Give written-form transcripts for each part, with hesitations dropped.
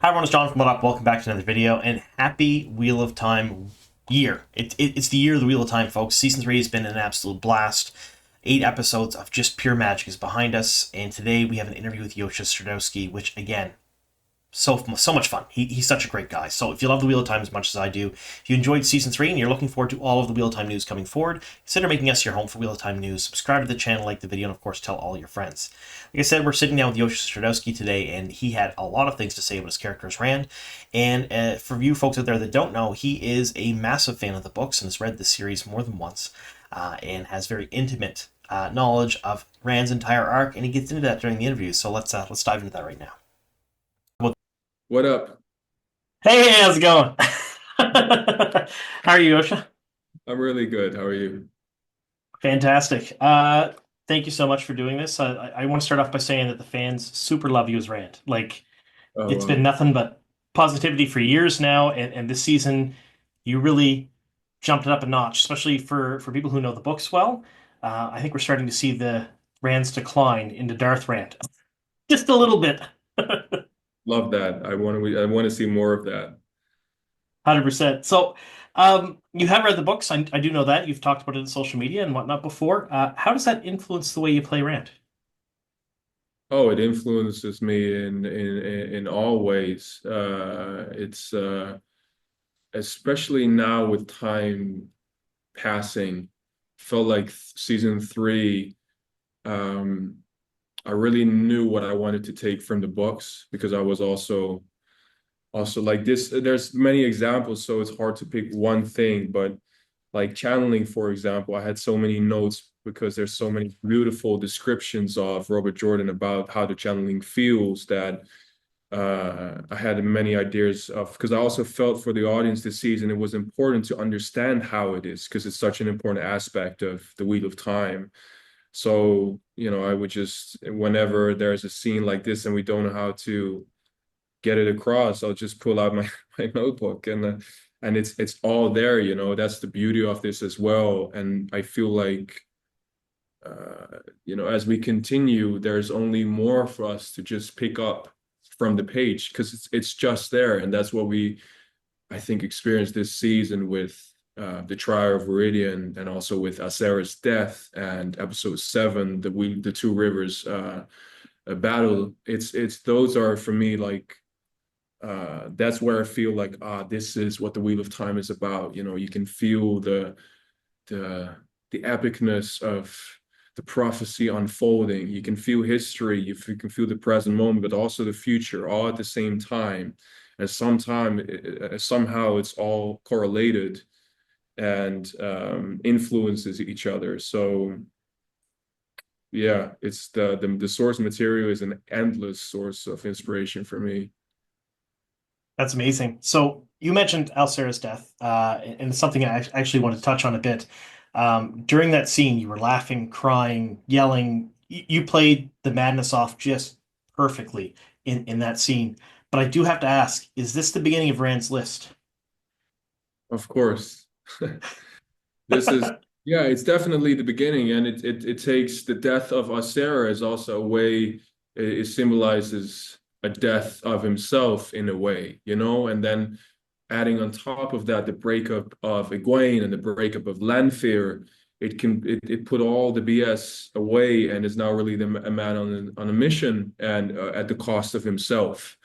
Hi everyone, it's John from What Up. Welcome back to another video, and happy Wheel of Time year. It's the year of the Wheel of Time, folks. Season 3 has been an absolute blast. 8 episodes of just pure magic is behind us, and today we have an interview with Josha Stradowski, which, again, so much fun. He's such a great guy. So if you love the Wheel of Time as much as I do, if you enjoyed Season 3 and you're looking forward to all of the Wheel of Time news coming forward, consider making us your home for Wheel of Time news. Subscribe to the channel, like the video, and of course tell all your friends. Like I said, we're sitting down with Josha Stradowski today, and he had a lot of things to say about his character as Rand. And for you folks out there that don't know, he is a massive fan of the books and has read the series more than once, and has very intimate knowledge of Rand's entire arc, and he gets into that during the interview. So let's dive into that right now. What up? Hey, how's it going? How are you, Osha? I'm really good. How are you? Fantastic. Thank you so much for doing this. I want to start off by saying that the fans super love you as Rand. Like, Oh, it's been wow. nothing but positivity for years now, and this season, you really jumped it up a notch, especially for people who know the books well. I think we're starting to see the Rand's decline into Darth Rand. Just a little bit. Love that. I want to see more of that. 100%. So, you have read the books. I do know that. You've talked about it in social media and whatnot before. How does that influence the way you play Rand? Oh, it influences me in all ways. It's especially now with time passing, felt like season three, um, I really knew what I wanted to take from the books because I was also like this. There's many examples, so it's hard to pick one thing, but like channeling, for example, I had so many notes because there's so many beautiful descriptions of Robert Jordan about how the channeling feels that I had many ideas of, because I also felt for the audience this season it was important to understand how it is because it's such an important aspect of the Wheel of Time. So, I would just, whenever there's a scene like this and we don't know how to get it across, I'll just pull out my, my notebook and it's all there, That's the beauty of this as well. And I feel like as we continue, there's only more for us to just pick up from the page because it's just there. And that's what we, I think, experienced this season with the Trial of Viridian and also with Asera's death and episode 7, the Two Rivers battle. It's those are for me like that's where I feel like this is what the Wheel of Time is about. You can feel the the epicness of the prophecy unfolding. You can feel history, you can feel the present moment, but also the future, all at the same time. And somehow it's all correlated and influences each other. So yeah, it's the source material is an endless source of inspiration for me. That's amazing. So you mentioned Alcera's death, and it's something I actually want to touch on a bit. During that scene, you were laughing, crying, yelling. You played the madness off just perfectly in that scene. But I do have to ask, is this the beginning of Rand's list? Of course. This is, yeah, it's definitely the beginning, and it takes the death of Asera as also a way. It symbolizes a death of himself in a way, and then adding on top of that the breakup of Egwene and the breakup of Lanfear. It put all the BS away and is now really a man on a mission and at the cost of himself,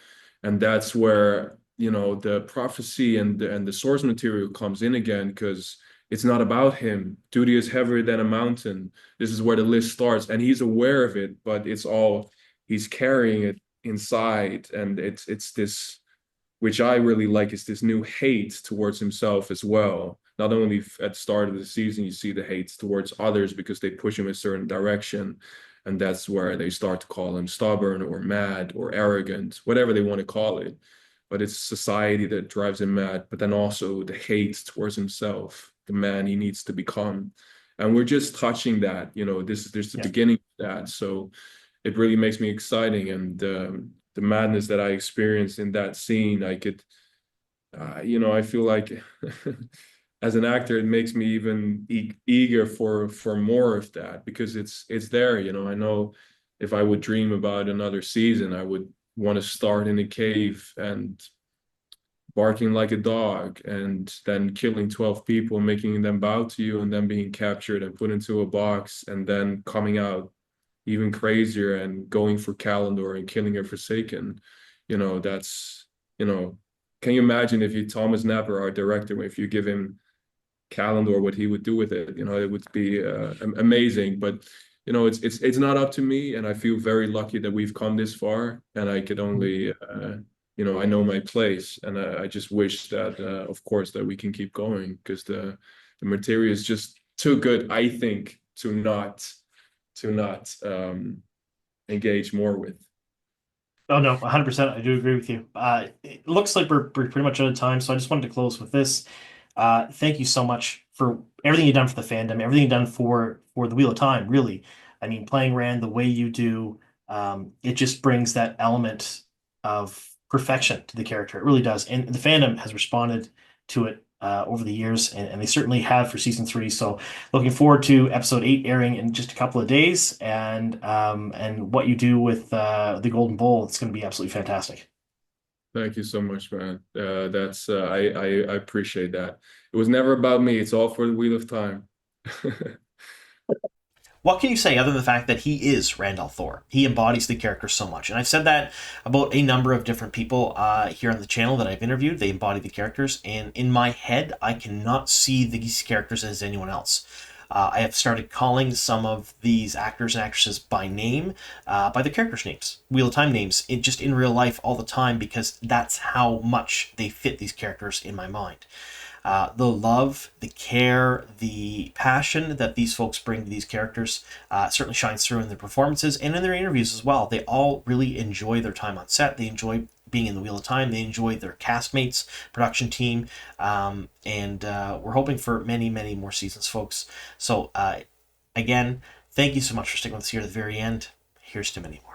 and that's where the prophecy and the source material comes in again because it's not about him. Duty is heavier than a mountain. This is where the list starts, and he's aware of it, but it's all he's carrying it inside, and it's this, which I really like, is this new hate towards himself as well. Not only at the start of the season, you see the hate towards others because they push him a certain direction, and that's where they start to call him stubborn or mad or arrogant, whatever they want to call it. But it's society that drives him mad, but then also the hate towards himself, the man he needs to become. And we're just touching that, there's the Yeah. beginning of that. So it really makes me exciting. And the madness that I experienced in that scene, I could, I feel like as an actor, it makes me even eager for more of that because it's there. I know if I would dream about another season, I would want to start in a cave and barking like a dog, and then killing 12 people, making them bow to you, and then being captured and put into a box, and then coming out even crazier and going for Kalendor and killing a Forsaken. That's, can you imagine if you, Thomas Napper, our director, if you give him Kalendor, what he would do with it? It would be amazing. But it's not up to me, and I feel very lucky that we've come this far, and I could only I know my place, and I just wish that, of course, that we can keep going, because the material is just too good, I think, to not engage more with. Oh no, 100%. I do agree with you. It looks like we're pretty much out of time, so I just wanted to close with this. Thank you so much for everything you've done for the fandom, everything you've done for the Wheel of Time, really. I mean, playing Rand the way you do, it just brings that element of perfection to the character. It really does. And the fandom has responded to it over the years, and they certainly have for season 3. So looking forward to episode 8 airing in just a couple of days, and what you do with the Golden Bowl. It's going to be absolutely fantastic. Thank you so much, man. That's I appreciate that. It was never about me. It's all for the Wheel of Time. What can you say other than the fact that he is Randall Thor? He embodies the character so much. And I've said that about a number of different people here on the channel that I've interviewed. They embody the characters. And in my head, I cannot see these characters as anyone else. I have started calling some of these actors and actresses by name, by their characters' names, Wheel of Time names, just in real life all the time, because that's how much they fit these characters in my mind. The love, the care, the passion that these folks bring to these characters certainly shines through in their performances and in their interviews as well. They all really enjoy their time on set. They enjoy being in the Wheel of Time. They enjoy their castmates, production team, and we're hoping for many, many more seasons, folks. So, again, thank you so much for sticking with us here at the very end. Here's to many more.